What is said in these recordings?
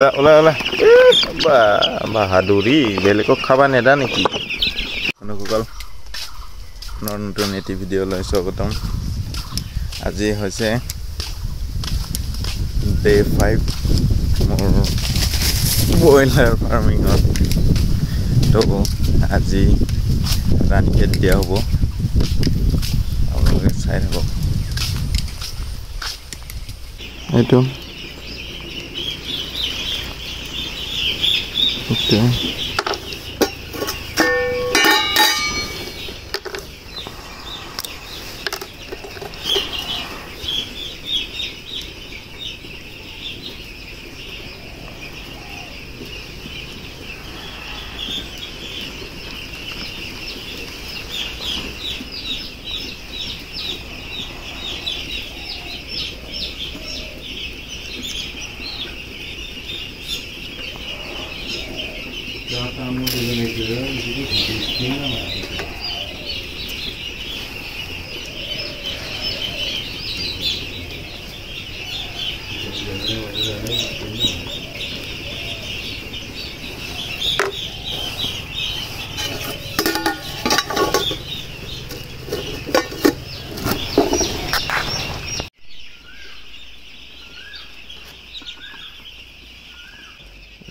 ওলা ওলা বাহাদুৰি বেলেগক খাবা নেদা নেকি অনুকল নতুন এটি ভিডিঅ' লৈ স্বাগতম। আজি হৈছে ডে 5 মোৰ ব্ৰইলাৰ ফাৰ্মিঙত। তো আজি ৰাণীকেট দিয়া হ'ব, আপোনালোকে চাই থাকক। এইটো Okay.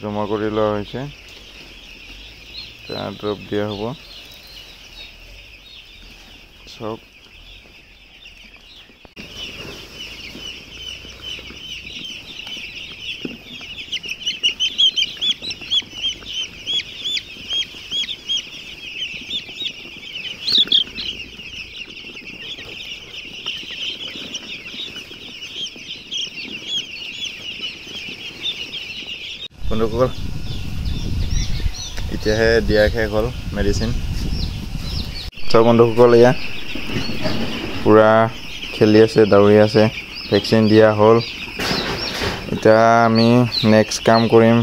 জমা কৰি লোৱা হৈছে, ড্ৰপ দিয়া হ'ব। চব বন্ধুসকল, এতিয়াহে দিয়া শেষ হ'ল মেডিচিন। চব বন্ধুসকল এয়া পূৰা খেলি আছে, দৌৰি আছে। ভেকচিন দিয়া হ'ল। এতিয়া আমি নেক্সট কাম কৰিম।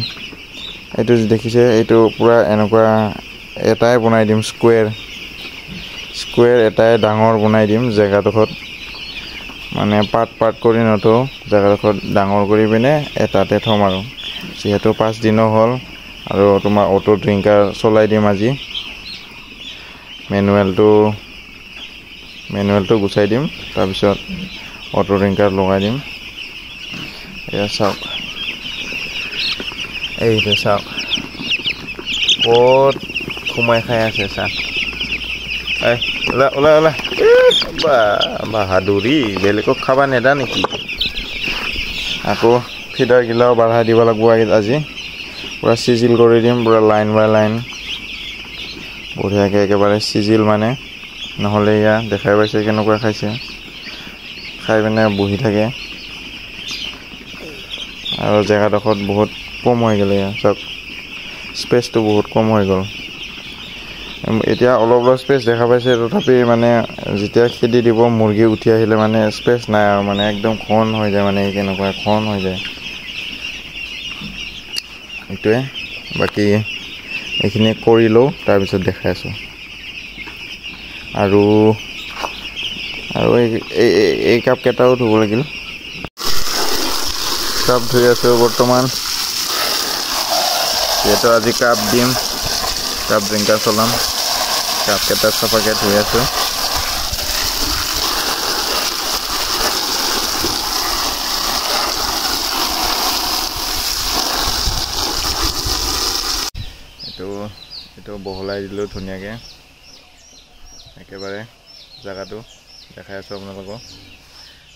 এইটো দেখিছে, এইটো পূৰা এনেকুৱা এটাই বনাই দিম, স্কুৱেৰ এটাই ডাঙৰ বনাই দিম জেগাডোখৰত, মানে পাৰ্ট কৰি নথওঁ, জেগাডোখৰত ডাঙৰ কৰি পিনে এটাতে থ'ম আৰু। যিহেতু 5 দিনো হ'ল আৰু তোমাৰ অটো ড্ৰিংকাৰ চলাই দিম আজি। মেনুৱেলটো গুচাই দিম, তাৰপিছত অটো ড্ৰিংকাৰ লগাই দিম। এয়া চাওক, এইটো চাওক ক'ত সোমাই খাই আছে। চাওক ওলা ওলা ওলা বাহাদুৰি বেলেগক খাবা নেদা নেকি। আকৌ ফিডাৰ গিলাও বাঢ়াই দিব লাগিব আজি। পূৰা চিজিল কৰি দিম, পূৰা লাইন বাই লাইন বঢ়িয়াকৈ একেবাৰে চিজিল, মানে নহ'লে এয়া দেখাই পাইছে কেনেকুৱা খাইছে, খাই পিনে বহি থাকে আৰু জেগাডোখৰত বহুত কম হৈ গ'ল। এয়া চাওক, স্পেচটো বহুত কম হৈ গ'ল। এতিয়া অলপ স্পেচ দেখা পাইছে, তথাপি মানে যেতিয়া খেদি দিব মুৰ্গী উঠি আহিলে মানে স্পেচ নাই আৰু, মানে একদম ঘন হৈ যায়, মানে কেনেকুৱা ঘন হৈ যায়। এইটোৱে, বাকী এইখিনি কৰি লওঁ, তাৰপিছত দেখাই আছোঁ। আৰু এই কাপকেইটাও ধুব লাগিল। কাপ ধুই আছোঁ বৰ্তমান, যিহেতু আজি কাপ দিম, কাপ ড্ৰিংকাৰ চলাম। কাপকেইটা চাফাকৈ ধুই আছোঁ। এইটো বহলাই দিলোঁ ধুনীয়াকৈ, একেবাৰে জেগাটো দেখাই আছোঁ আপোনালোকক।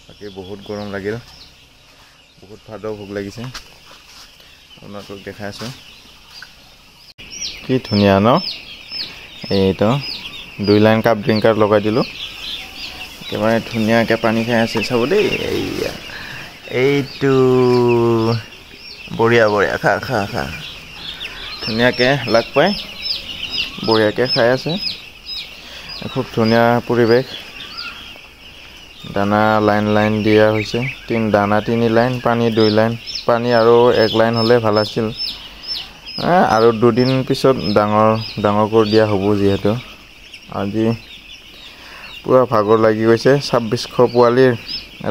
বাকী বহুত গৰম লাগিল, বহুত ভাতো ভোক লাগিছে, আপোনালোকক দেখাই আছোঁ। কি ধুনীয়া ন, এইটো 2 লাইন কাপ ড্ৰিংকাৰ লগাই দিলোঁ, একেবাৰে ধুনীয়াকৈ পানী খাই আছে। চাব দেই, এইটো বঢ়িয়া বঢ়িয়া, খা খা খা, ধুনীয়াকৈ লাগ পাই বঢ়িয়াকৈ খাই আছে। খুব ধুনীয়া পৰিৱেশ। দানা লাইন দিয়া হৈছে, দানা 3 লাইন, পানী 2 লাইন, পানী আৰু 1 লাইন হ'লে ভাল আছিল। আৰু 2 দিন পিছত ডাঙৰ কৰি দিয়া হ'ব। যিহেতু আজি পুৰা ভাগৰ লাগি গৈছে। 2600 পোৱালিৰ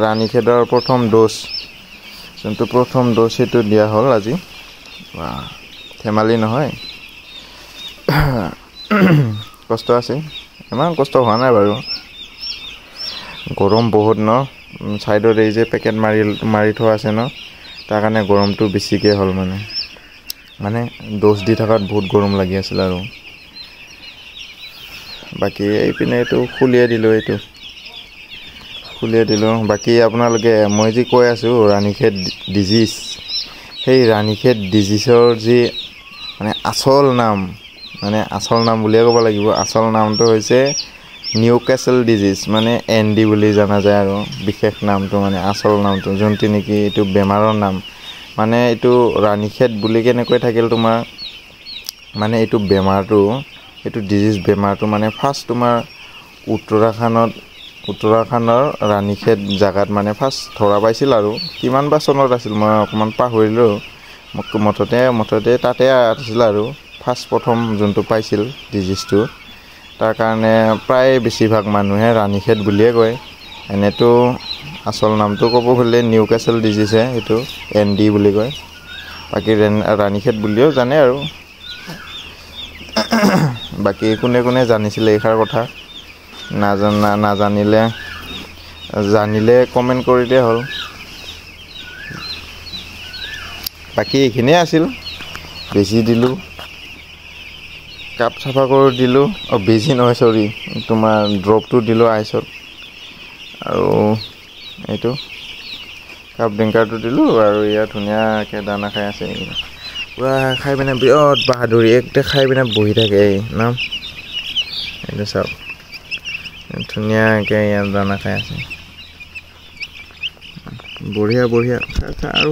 ৰাণীখেদৰ প্ৰথম ড'জ, যোনটো প্ৰথম ড'জ সেইটো দিয়া হ'ল আজি। ধেমালি নহয়। কষ্ট আছে, ইমান কষ্ট হোৱা নাই বাৰু। গৰম বহুত ন, ছাইডত এই যে পেকেট মাৰি থোৱা আছে ন, তাৰ কাৰণে গৰমটো বেছিকৈ হ'ল মানে ড'জ দি থকাত বহুত গৰম লাগি আছিল আৰু। বাকী এইপিনে এইটো খুলিয়াই দিলোঁ। বাকী আপোনালোকে মই যি কৈ আছোঁ ৰাণীখেত ডিজিজ, সেই ৰাণীখেত ডিজিজৰ যি আচল নাম বুলিয়ে ক'ব লাগিব। আচল নামটো হৈছে নিউকেচেল ডিজিজ, ND বুলি জনা যায় আৰু বিশেষ নামটো আচল নামটো, যোনটো নেকি এইটো বেমাৰৰ নাম। এইটো ৰাণীখেত বুলি কেনেকৈ থাকিল তোমাৰ, এইটো বেমাৰটো, এইটো ডিজিজ বেমাৰটো ফাৰ্ষ্ট তোমাৰ উত্তৰাখণ্ডৰ ৰাণীখেত জেগাত ফাৰ্ষ্ট ধৰা পাইছিল আৰু কিমান বা চনত আছিল মই অকণমান পাহৰিলোঁ। মুঠতে তাতে আছিল আৰু ফাৰ্ষ্ট প্ৰথম যোনটো পাইছিল ডিজিজটো। তাৰ কাৰণে প্ৰায় বেছিভাগ মানুহে ৰাণীখেত বুলিয়ে কয়। এনেতো আচল নামটো ক'ব গ'লে নিউকেচেল ডিজিজহে, সেইটো ND বুলি কয়। বাকী ৰাণীখেত বুলিও জানে আৰু। বাকী কোনে জানিছিলে এইষাৰ কথা, জানিলে কমেণ্ট কৰিলে হ'ল। বাকী এইখিনিয়ে আছিল, বেজি দিলোঁ, কাপ চাফা কৰি দিলোঁ, বেজি নহয় চৰি, তোমাৰ ড্ৰপটো দিলোঁ আইচত, আৰু এইটো কাপ ড্ৰিংকাৰটো দিলোঁ, আৰু ইয়াত ধুনীয়াকৈ দানা খাই আছে। পূৰা খাই পিনে বিৰাট বাহাদুৰি, একদম খাই পিনে বহি থাকে এইটো চাওক, ধুনীয়াকৈ ইয়াত দানা খাই আছে। বঢ়িয়া খা আৰু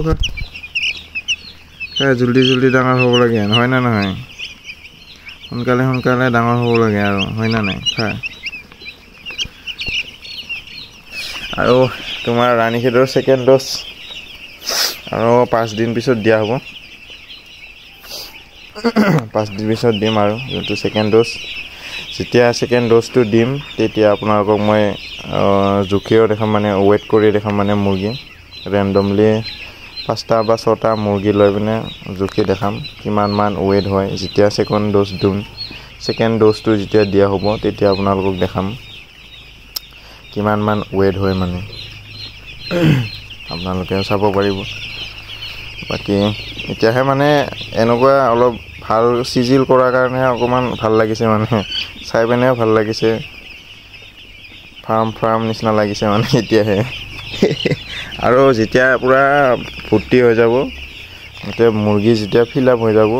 খা জল্দি ডাঙৰ হ'ব লাগে, হয় নে নহয়? সোনকালে ডাঙৰ হ'ব লাগে আৰু, হয় নে নাই? খা। আৰু তোমাৰ ৰাণীখেতৰ ছেকেণ্ড ড'জ আৰু 5 দিন পিছত দিয়া হ'ব। 5 দিন পিছত দিম আৰু যোনটো ছেকেণ্ড ড'জ। যেতিয়া ছেকেণ্ড ড'জটো দিম তেতিয়া আপোনালোকক মই জুখিও দেখাম, ৱেইট কৰি দেখাম, মুৰ্গী ৰেণ্ডমলি 5টা বা 6টা মুৰ্গী লৈ পিনে জুখি দেখাম কিমান মান ৱেইট হয়। যেতিয়া ছেকেণ্ড ড'জ দিম, ছেকেণ্ড ড'জটো যেতিয়া দিয়া হ'ব তেতিয়া আপোনালোকক দেখাম কিমান মান ৱেইট হয় আপোনালোকেও চাব পাৰিব। বাকী এতিয়াহে এনেকুৱা অলপ ভাল চিজিল কৰাৰ কাৰণেহে অকণমান ভাল লাগিছে, চাই পিনেও ভাল লাগিছে, ফাৰ্ম নিচিনা লাগিছে এতিয়াহে। আৰু যেতিয়া পূৰা ভৰ্তি হৈ যাব, এতিয়া মুৰ্গী যেতিয়া ফিল আপ হৈ যাব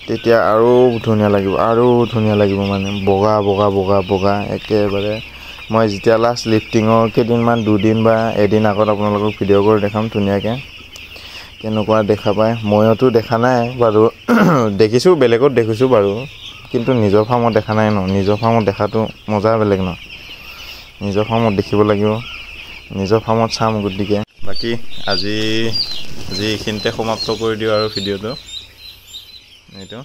তেতিয়া আৰু ধুনীয়া লাগিব, বগা একেবাৰে। মই যেতিয়া লাষ্ট লিফটিঙৰ কেইদিনমান 2 দিন বা এদিন আগত আপোনালোকক ভিডিঅ' কৰি দেখাম ধুনীয়াকৈ কেনেকুৱা দেখা পায়। ময়োতো দেখা নাই বাৰু, দেখিছোঁ, বেলেগত দেখিছোঁ বাৰু, কিন্তু নিজৰ ফাৰ্মত দেখা নাই ন। নিজৰ ফাৰ্মত দেখাটো মজা বেলেগ ন, নিজৰ ফাৰ্মত দেখিব লাগিব, নিজৰ ফাৰ্মত চাম। গতিকে বাকী আজি এইখিনিতে সমাপ্ত কৰি দিওঁ আৰু ভিডিঅ'টো। এইটো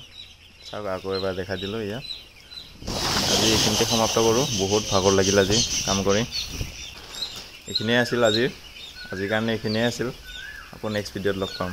চাওক, আকৌ এবাৰ দেখাই দিলোঁ। আজি এইখিনিতে সমাপ্ত কৰোঁ, বহুত ভাগৰ লাগিল আজি কাম কৰি। এইখিনিয়ে আছিল আজিৰ কাৰণে এইখিনিয়ে আছিল। আকৌ নেক্সট ভিডিঅ'ত লগ পাম।